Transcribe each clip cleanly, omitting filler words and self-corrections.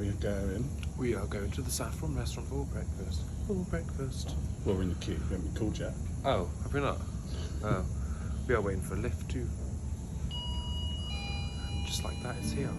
we going? We are going to the Saffron Restaurant for breakfast. For breakfast. Well, we're in the queue. We haven't called yet. Oh, have we not? Oh. We are waiting for a lift too. And just like that, it's here.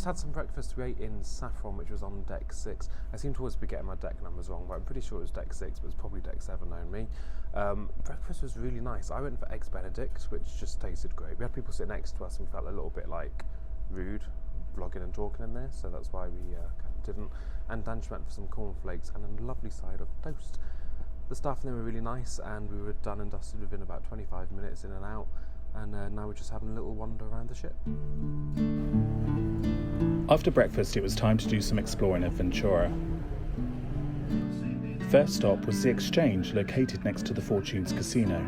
Had some breakfast. We ate in Saffron, which was on deck 6. I seem to always be getting my deck numbers wrong, but I'm pretty sure it was deck 6, but it's probably deck 7 knowing me. Breakfast was really nice. I went for eggs Benedict, which just tasted great. We had people sit next to us and we felt a little bit like rude vlogging and talking in there, so that's why we kind of didn't. And Danch went for some cornflakes and a lovely side of toast. The staff in there were really nice, and we were done and dusted within about 25 minutes in and out. And now we're just having a little wander around the ship. After breakfast, it was time to do some exploring of Ventura. First stop was the Exchange, located next to the Fortunes Casino.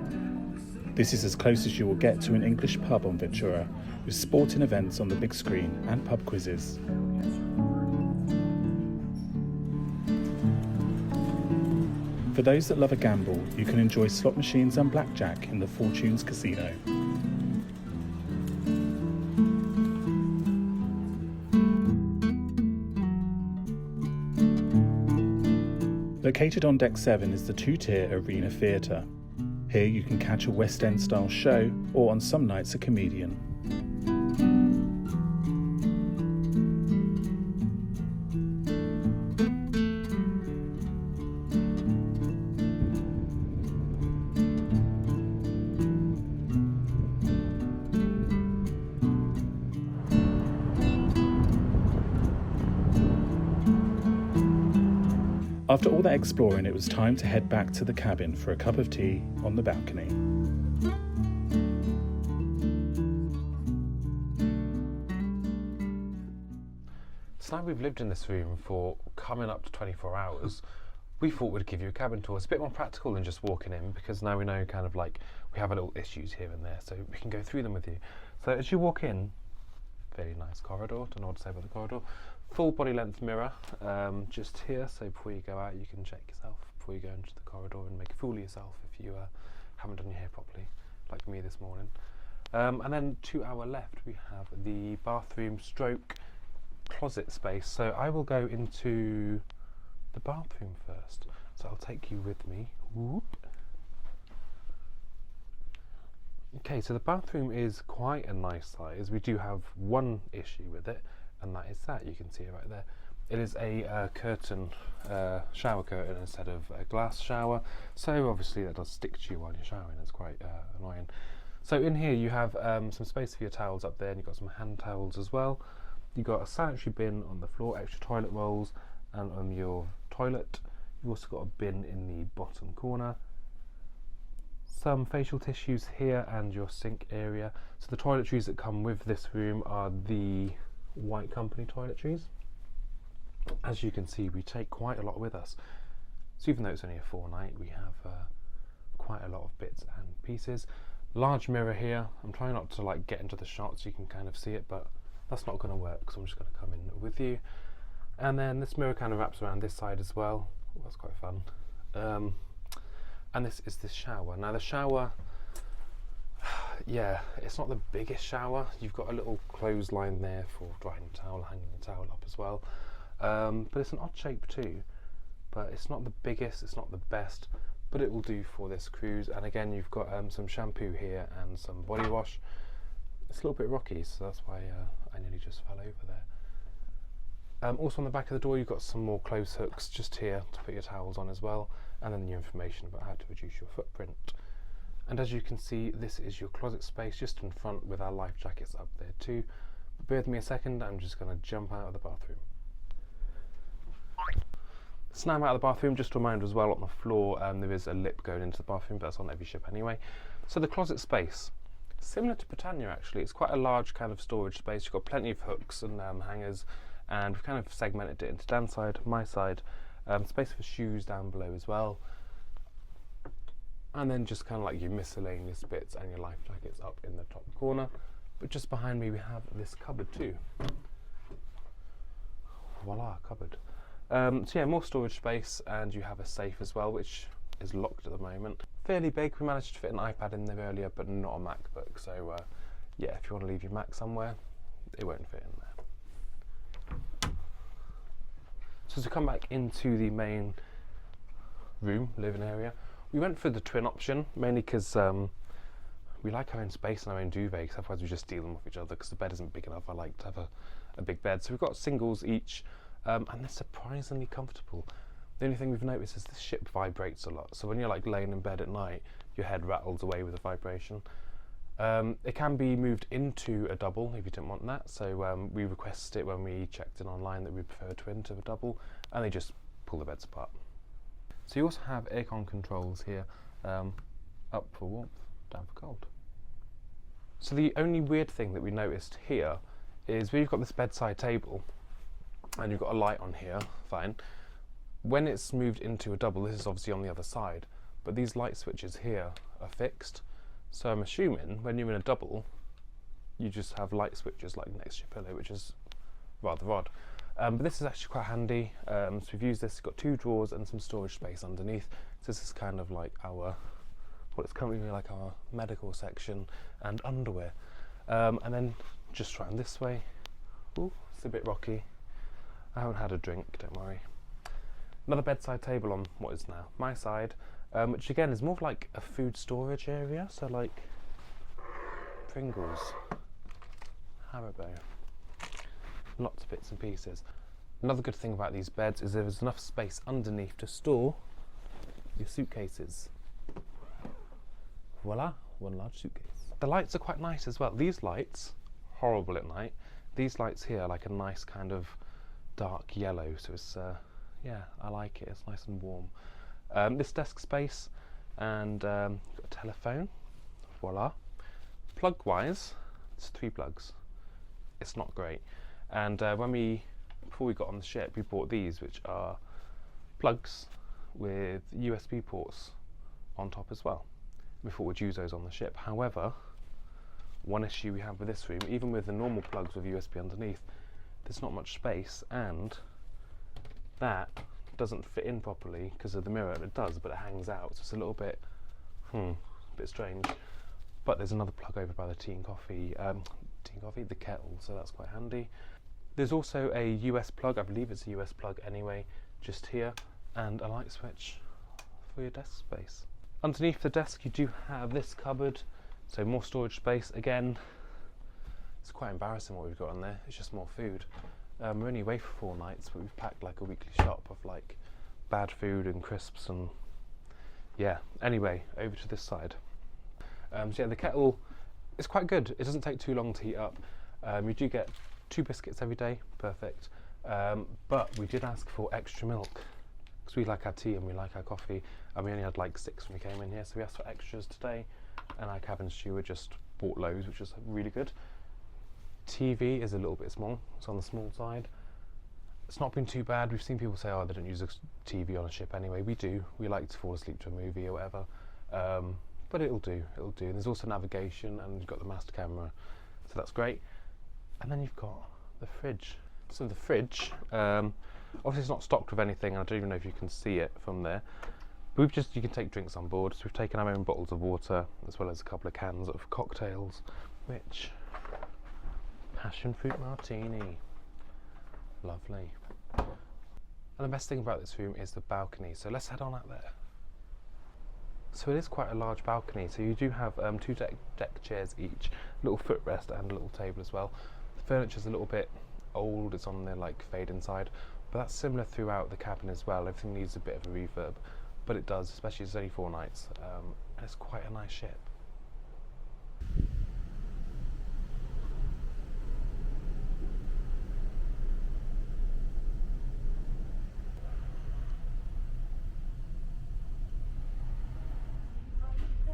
This is as close as you will get to an English pub on Ventura, with sporting events on the big screen and pub quizzes. For those that love a gamble, you can enjoy slot machines and blackjack in the Fortunes Casino. Located on deck 7 is the 2-tier Arena Theatre. Here you can catch a West End style show, or on some nights a comedian. After all that exploring, it was time to head back to the cabin for a cup of tea on the balcony. So now we've lived in this room for coming up to 24 hours, we thought we'd give you a cabin tour. It's a bit more practical than just walking in, because now we know kind of like we have a little issues here and there, so we can go through them with you. So as you walk in, very nice corridor, don't know what to say about the corridor. Full body length mirror just here, so before you go out you can check yourself before you go into the corridor and make a fool of yourself if you haven't done your hair properly, like me this morning. And then to our left we have the bathroom stroke closet space, so I will go into the bathroom first, so I'll take you with me. Whoop. Okay, so the bathroom is quite a nice size. We do have one issue with it, and that is that, you can see it right there. It is a curtain, shower curtain instead of a glass shower, so obviously that does stick to you while you're showering. It's quite annoying. So in here you have some space for your towels up there, and you've got some hand towels as well. You've got a sanitary bin on the floor, extra toilet rolls, and on your toilet you've also got a bin in the bottom corner. Some facial tissues here and your sink area. So the toiletries that come with this room are the White Company toiletries. As you can see, we take quite a lot with us. So even though it's only a 4-night, we have quite a lot of bits and pieces. Large mirror here. I'm trying not to like get into the shot so you can kind of see it, but that's not going to work, so I'm just going to come in with you. And then this mirror kind of wraps around this side as well. Oh, that's quite fun. And this is the shower. Now the shower, yeah, it's not the biggest shower. You've got a little clothesline there for drying the towel, hanging the towel up as well. But it's an odd shape too. But it's not the biggest, it's not the best, but it will do for this cruise. And again, you've got some shampoo here and some body wash. It's a little bit rocky, so that's why I nearly just fell over there. Also on the back of the door you've got some more clothes hooks just here to put your towels on as well, and then your information about how to reduce your footprint. And as you can see, this is your closet space just in front with our life jackets up there too. But bear with me a second, I'm just going to jump out of the bathroom. So now I'm out of the bathroom, just a reminder as well, on the floor there is a lip going into the bathroom, but that's on every ship anyway. So the closet space, similar to Britannia actually, it's quite a large kind of storage space. You've got plenty of hooks and hangers, and we've kind of segmented it into Dan's side, my side, space for shoes down below as well, and then just kind of like your miscellaneous bits and your life jackets up in the top corner. But just behind me we have this cupboard too. Voila, cupboard. So yeah, more storage space, and you have a safe as well, which is locked at the moment. Fairly big. We managed to fit an iPad in there earlier, but not a MacBook. So yeah, if you want to leave your Mac somewhere, it won't fit in there. So to come back into the main room, living area, we went for the twin option, mainly because we like our own space and our own duvet, because otherwise we just steal them off each other because the bed isn't big enough. I like to have a big bed. So we've got singles each, and they're surprisingly comfortable. The only thing we've noticed is this ship vibrates a lot. So when you're like laying in bed at night, your head rattles away with the vibration. It can be moved into a double if you didn't want that. So we requested it when we checked in online that we prefer a twin to a double, and they just pull the beds apart. So you also have aircon controls here, up for warmth, down for cold. So the only weird thing that we noticed here is where you've got this bedside table and you've got a light on here, fine. When it's moved into a double, this is obviously on the other side, but these light switches here are fixed. So I'm assuming when you're in a double, you just have light switches like next to your pillow, which is rather odd. But this is actually quite handy. So we've used this, got 2 drawers and some storage space underneath. So this is kind of like our, well, it's currently like our medical section and underwear. And then just round this way. Ooh, it's a bit rocky. I haven't had a drink, don't worry. Another bedside table on what is now my side, which again is more of like a food storage area. So like Pringles, Haribo, lots of bits and pieces. Another good thing about these beds is there's enough space underneath to store your suitcases. Voila, one large suitcase. The lights are quite nice as well. These lights, horrible at night. These lights here are like a nice kind of dark yellow, so it's yeah, I like it, it's nice and warm. This desk space, and got a telephone, voila. Plug wise, it's 3 plugs. It's not great. And before we got on the ship, we bought these, which are plugs with USB ports on top as well. We thought we'd use those on the ship. However, one issue we have with this room, even with the normal plugs with USB underneath, there's not much space, and that doesn't fit in properly because of the mirror. It does, but it hangs out, so it's a little bit strange. But there's another plug over by the tea and coffee, the kettle, so that's quite handy. There's also a US plug, I believe it's a US plug anyway, just here, and a light switch for your desk space. Underneath the desk you do have this cupboard, so more storage space. Again, it's quite embarrassing what we've got on there, it's just more food. We're only away for 4 nights, but we've packed like a weekly shop of like bad food and crisps and yeah. Anyway, over to this side. So yeah, the kettle is quite good. It doesn't take too long to heat up. You do get 2 biscuits every day, perfect. But we did ask for extra milk because we like our tea and we like our coffee, and we only had like 6 when we came in here, so we asked for extras today, and our cabin steward just bought loads, which was really good. TV is a little bit small, it's on the small side. It's not been too bad. We've seen people say, oh, they don't use a TV on a ship anyway. We do. We like to fall asleep to a movie or whatever. But it'll do, it'll do. And there's also navigation, and you've got the master camera, so that's great. And then you've got the fridge. So the fridge, obviously it's not stocked with anything, and I don't even know if you can see it from there. But you can take drinks on board, so we've taken our own bottles of water, as well as a couple of cans of cocktails, which... passion fruit martini, lovely. And the best thing about this room is the balcony, so let's head on out there. So it is quite a large balcony, so you do have 2 deck chairs each, a little footrest and a little table as well. The furniture's a little bit old, it's on the like fade inside, but that's similar throughout the cabin as well. Everything needs a bit of a refurb, but it does, especially it's only 4 nights, and it's quite a nice ship.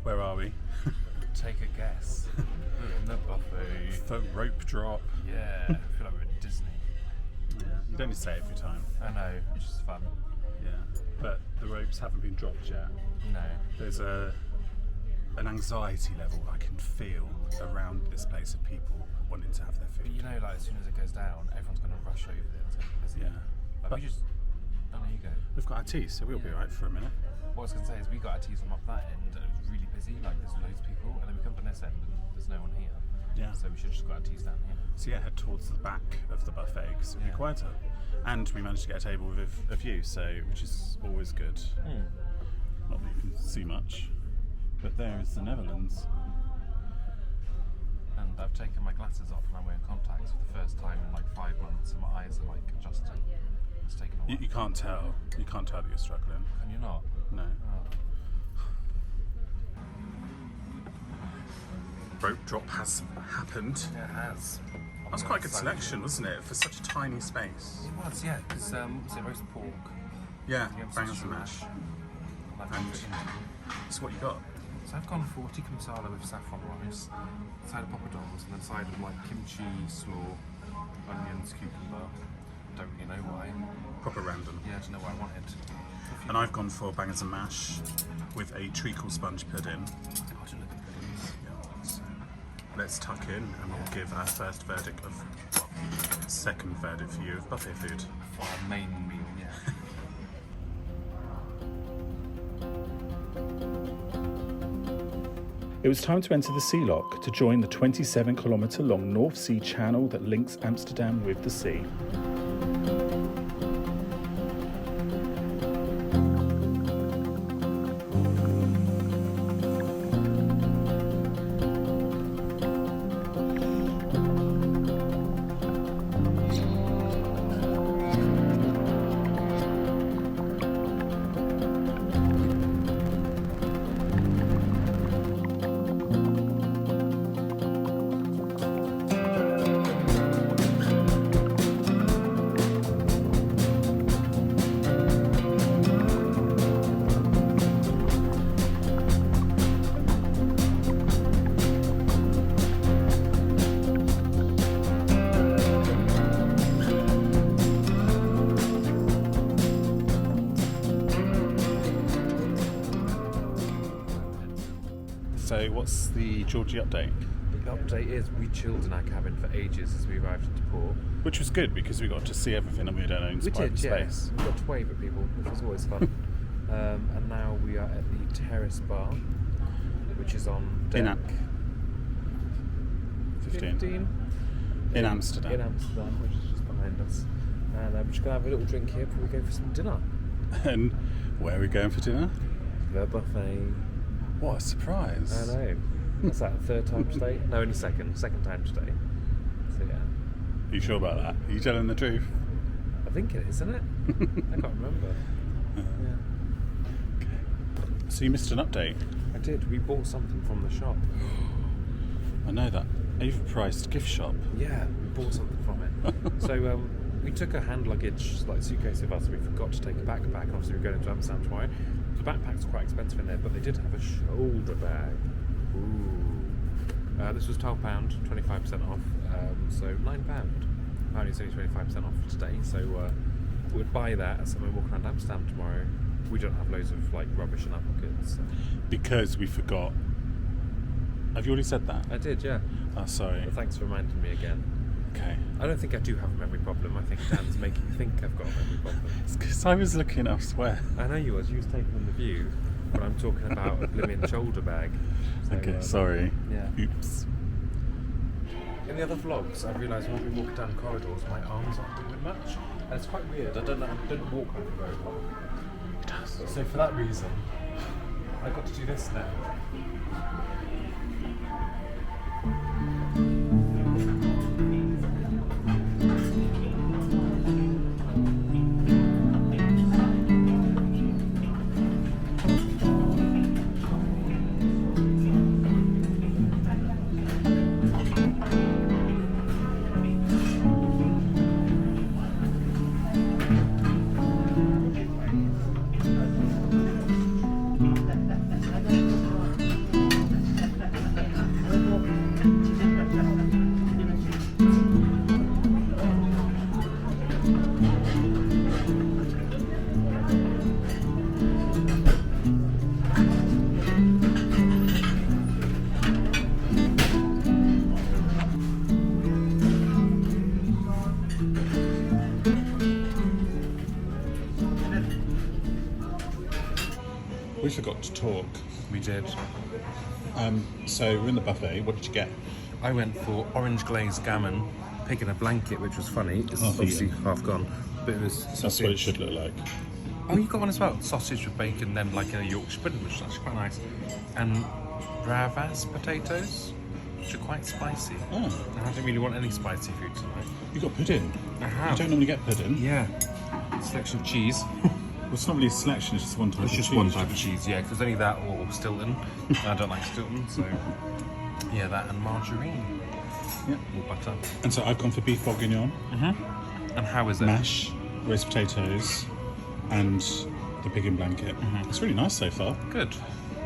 Where are we? Take a guess. We're in the buffet. The rope drop. Yeah, I feel like we're at Disney. Yeah, you don't need to say it every time. I know, which is fun. Yeah, but the ropes haven't been dropped yet. No. There's a an anxiety level I can feel around this place of people wanting to have their But food. you know, like as soon as it goes down, everyone's going to rush over there. And take it. Yeah. Like, But we just. Oh, there you go. we've got our tea, so we'll be Yeah. alright for a minute. What I was going to say is we got our teas from up that end, and it was really busy. Like there's loads of people, and then we come to this end, and there's no one here. Yeah. So we should just got our teas down here. So yeah, head towards the back of the buffet because it'll be Yeah. quieter. And we managed to get a table with a view, so which is always good. Not that you can see much, but there is the Netherlands. And I've taken my glasses off, and I'm wearing contacts for the first time in like 5 months, and my eyes are like adjusting. It's taken a while. You can't tell. You can't tell that you're struggling. Can you not? No. Oh. Rope drop has happened. Yeah, it has. That was quite a good selection, wasn't it, for such a tiny space? It was, yeah, because was it roast pork? Yeah, You have bangers sausage and mash. Like And chicken. that's what you got. So I've gone for tikka masala with saffron rice, side of poppadoms, and then side of like kimchi, slaw, onions, cucumber. Don't really know why. Proper random. Yeah, I don't know what I wanted. And I've gone for bangers and mash with a treacle sponge pudding. Oh, do you look at the puddings? Yeah, so let's tuck in and we'll give our first verdict of, well, second verdict for you of buffet food. For our main meal, yeah. It was time to enter the sea lock to join the 27-kilometre long North Sea channel that links Amsterdam with the sea. So what's the Georgie update? The update is we chilled in our cabin for ages as we arrived into port. Which was good because we got to see everything and we don't own We private did, yeah. space. We got to wave at people, which was always fun. And now we are at the Terrace Bar, which is on deck In Am- 15. In Amsterdam. In Amsterdam, which is just behind us. And we're just going to have a little drink here before we go for some dinner. And where are we going for dinner? The buffet. What a surprise. I know. What's that, third time today? No, only second time today. So yeah. Are you sure about that? Are you telling the truth? I think it is, isn't it? I can't remember. Yeah. So you missed an update. I did. We bought something from the shop. I know that. Overpriced gift shop. Yeah, we bought something from it. So we took a hand luggage, like suitcase with us. We forgot to take a backpack. And obviously, we're going to Amsterdam tomorrow. The backpack's quite expensive in there, but they did have a shoulder bag. Ooh. This was £12, 25% off. So £9. Apparently, it's only 25% off today. So we'll buy that as we're walking around Amsterdam tomorrow. We don't have loads of like rubbish in our pockets. So. Because we forgot. Have you already said that? I did, yeah. Oh, sorry. But thanks for reminding me again. Okay. I don't think I do have a memory problem. I think Dan's making me think I've got a memory problem. It's because I was looking elsewhere. I know you was. You was taking in the view, but I'm talking about a blimmin' shoulder bag. So, Okay, sorry. Yeah. Oops. In the other vlogs, I've realised when we walk down corridors, my arms aren't doing much, and it's quite weird. I don't walk like a very long. It does. So for that reason, I got to do this now. forgot to talk. We did. So we're in the buffet. What did you get? I went for orange glazed gammon, pig in a blanket, which was funny. It's Half obviously eaten. half gone, but it was sausage. That's what it should look like. Oh, you got one as well. Sausage with bacon, then like a Yorkshire pudding, which is actually quite nice. And bravas potatoes, which are quite spicy. Oh, I didn't really want any spicy food tonight. you got pudding. I You have. don't normally get pudding. Yeah. Selection of cheese. Well, it's not really a selection. It's just one type. It's of just cheese. one type of cheese, yeah, because only that or Stilton. I don't like Stilton, so yeah, that and margarine. Yeah. Or butter. And so I've gone for beef bourguignon, And how is it? mash, roast potatoes, and the pig in blanket. It's really nice so far. Good.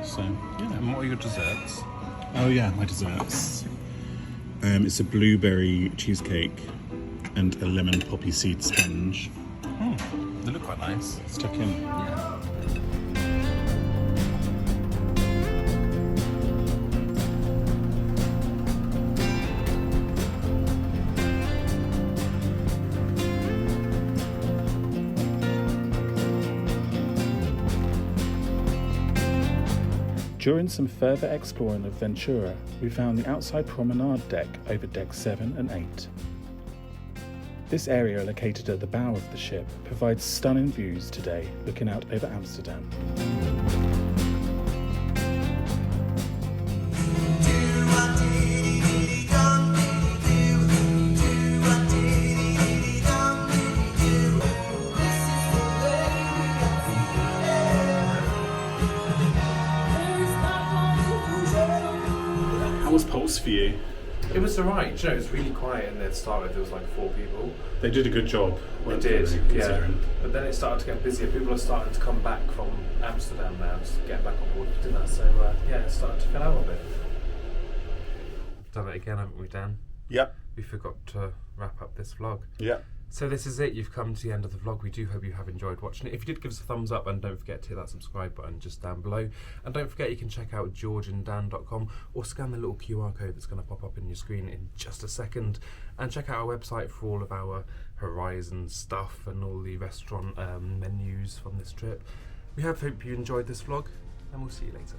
So yeah. And what are your desserts? Oh yeah, my desserts. It's a blueberry cheesecake and a lemon poppy seed sponge. They look quite nice. Let's check in. Yeah. During some further exploring of Ventura, we found the outside promenade deck over decks 7 and 8. This area, located at the bow of the ship, provides stunning views today, looking out over Amsterdam. How was Pulse for you? It was alright, you know, it was really quiet and it started, there was like 4 people. They did a good job. They weren't did, really, yeah. considering. But then it started to get busier. People are starting to come back from Amsterdam now, just getting back on board to dinner. So yeah, it started to fill out a bit. Done it again, haven't we, Dan? Yep. We forgot to wrap up this vlog. Yep. So this is it, you've come to the end of the vlog. We do hope you have enjoyed watching it. If you did, give us a thumbs up and don't forget to hit that subscribe button just down below. And don't forget you can check out georgeanddan.com or scan the little QR code that's going to pop up in your screen in just a second. And check out our website for all of our Horizon stuff and all the restaurant menus from this trip. We hope you enjoyed this vlog and we'll see you later.